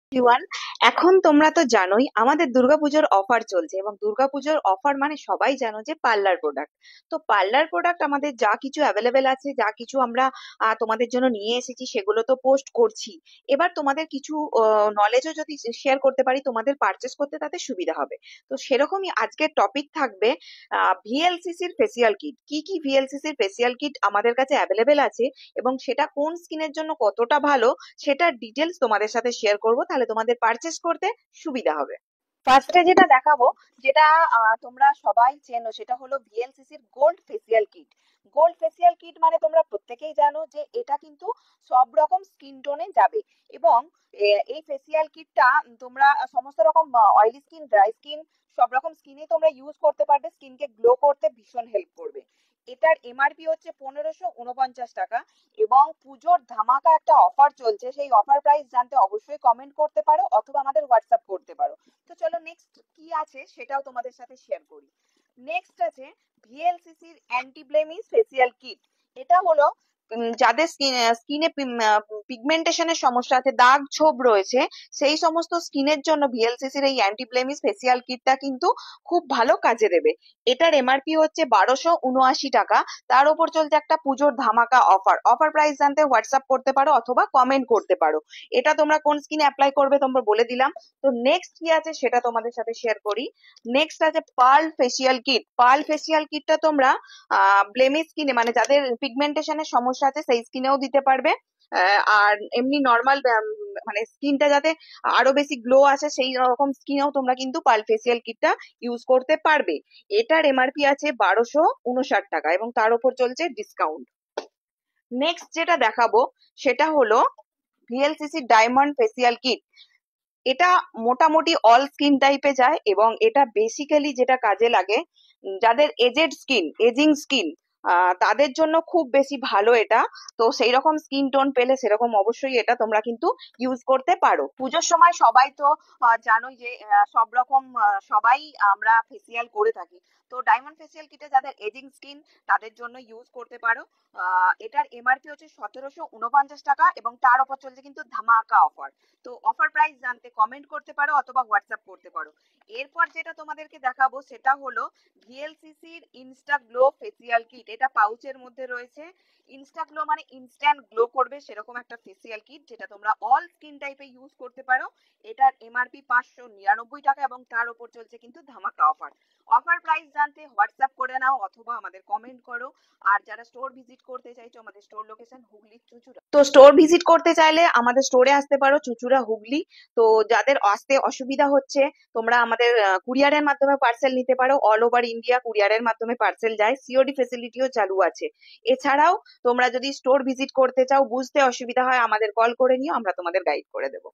Everyone, এখন তোমরা তো জানোই আমাদের দুর্গাপুজোর অফার চলছে এবং দুর্গাপুজোর অফার মানে সবাই জানো যে পার্লার প্রোডাক্ট। তো পার্লার প্রোডাক্ট আমাদের যা কিছু অ্যাভেলেবেল আছে, যা কিছু আমরা তোমাদের জন্য নিয়ে এসেছি সেগুলো তো পোস্ট করছি। এবার তোমাদের কিছু নলেজও যদি শেয়ার করতে পারি তোমাদের পারচেস করতে তাতে সুবিধা হবে। তো সেরকমই আজকের টপিক থাকবে ভিএলসিসির ফেসিয়াল কিট। কি কি ভিএলসিসির ফেসিয়াল কিট আমাদের কাছে অ্যাভেলেবেল আছে এবং সেটা কোন স্কিনের জন্য কতটা ভালো সেটার ডিটেলস তোমাদের সাথে শেয়ার করব, তাহলে তোমাদের পারচেস করতে সুবিধা হবে। ফার্স্টে যেটা দেখাবো, যেটা তোমরা সবাই চেনো, সেটা হলো ভিএলসিসির gold facial kit. Gold facial kit মানে তোমরা প্রত্যেকেই জানো যে এটা কিন্তু সব রকম স্কিন টোনে যাবে এবং এই ফেসিয়াল কিটটা তোমরা সমস্ত রকম অয়েলি স্কিন, ড্রাই স্কিন, সব রকম স্কিনে তোমরা ইউজ করতে পারবে। স্কিনকে গ্লো করতে ভীষণ হেল্প করবে। এটার এমআরপি হচ্ছে 1549 টাকা এবং পুজোর ধামাকা একটা অফার চলছে। সেই অফার প্রাইস জানতে অবশ্যই কমেন্ট করতে পারো অথবা আমাদের হোয়াটসঅ্যাপ করতে পারো। তো চলো নেক্সট কি আছে সেটাও তোমাদের সাথে শেয়ার করি। নেক্সট আছে ভিএলসিসির অ্যান্টি ব্লেমিশ ফেসিয়াল কিট। এটা হলো যাদের স্কিনে পিগমেন্টেশনের সমস্যা আছে, দাগ ছোপ রয়েছে, সেই সমস্ত স্কিনের জন্য ভিএলসিসির এই অ্যান্টি ব্লেমিশ ফেসিয়াল কিটটা কিন্তু খুব ভালো কাজে দেবে। এটার এমআরপি হচ্ছে 1279 টাকা। তার উপর চলছে একটা পুজোর ধামাকা অফার। অফার প্রাইস জানতে হোয়াটসঅ্যাপ করতে পারো অথবা কমেন্ট করতে পারো। এটা তোমরা কোন স্কিনে অ্যাপ্লাই করবে তোমরা বলে দিলাম। তো নেক্সট কি আছে সেটা তোমাদের সাথে শেয়ার করি। নেক্সট আছে pearl facial kit. Pearl facial কিটটা তোমরা ব্লেমিশ স্কিনে মানে যাদের পিগমেন্টেশনের সমস্যা আছে সেই স্কিনেও দিতে পারবে। আর এমনি নর্মাল মানে স্কিনটা যাতে আরো বেশি গ্লো আসে সেই রকম স্কিনেও তোমরা কিন্তু পার্ল ফেসিয়াল কিটটা ইউজ করতে পারবে। এটার এমআরপি আছে 1259 টাকা এবং তার উপর চলছে ডিসকাউন্ট। নেক্সট যেটা দেখাবো সেটা হলো ভিএলসিসি ডায়মন্ড ফেসিয়াল কিট। এটা মোটামুটি অল স্কিন টাইপে যায় এবং এটা বেসিক্যালি যেটা কাজে লাগে যাদের এজেড স্কিন, এজিং স্কিন, তাদের জন্য খুব বেশি ভালো এটা। তো সেই রকম স্কিন টোন পেলে সেরকম অবশ্যই এটা তোমরা কিন্তু ইউজ করতে পারো। পুজোর সময় সবাই তো জানোই যে সব রকম সবাই আমরা ফেসিয়াল করে থাকি। তো ডায়মন্ড ফেসিয়াল কিটে যাদের এজিং স্কিন তাদের জন্য ইউজ করতে পারো। এটার এমআরপি হচ্ছে 1749 টাকা এবং তার উপর চলছে কিন্তু ধামাকা অফার। তো অফার প্রাইস জানতে কমেন্ট করতে পারো অথবা হোয়াটসঅ্যাপ করতে পারো। এরপর যেটা তোমাদেরকে দেখাবো সেটা হলো ভিএলসিসির ইনস্টা গ্লো ফেসিয়াল কিট। এটা পাউচের মধ্যে রয়েছে। ইনস্টা গ্লো মানে ইনস্ট্যান্ট গ্লো করবে সেরকম একটা ফেসিয়াল কিট যেটা তোমরা অল স্কিন টাইপে ইউজ করতে পারো। এটার এমআরপি 599 টাকা এবং তার উপর চলছে কিন্তু ধামাকা অফার। অফার প্রাইস জানতে হোয়াটসঅ্যাপ করে নাও অথবা আমাদের কমেন্ট করো। আর যারা স্টোর ভিজিট করতে চাইছো, আমাদের স্টোর লোকেশন হুগলি চুঁচুড়া। তো স্টোর ভিজিট করতে চাইলে আমাদের স্টোরে আসতে পারো, চুঁচুড়া হুগলি। তো যাদের আসতে অসুবিধা হচ্ছে তোমরা আমাদের কুরিয়ারের মাধ্যমে পার্সেল নিতে পারো। অল ওভার ইন্ডিয়া কুরিয়ারের মাধ্যমে পার্সেল যায়, সিওডি ফেসিলিটিও চালু আছে। এছাড়াও তোমরা যদি স্টোর ভিজিট করতে চাও, বুঝতে অসুবিধা হয়, আমাদের কল করে নিও, আমরা তোমাদের গাইড করে দেবো।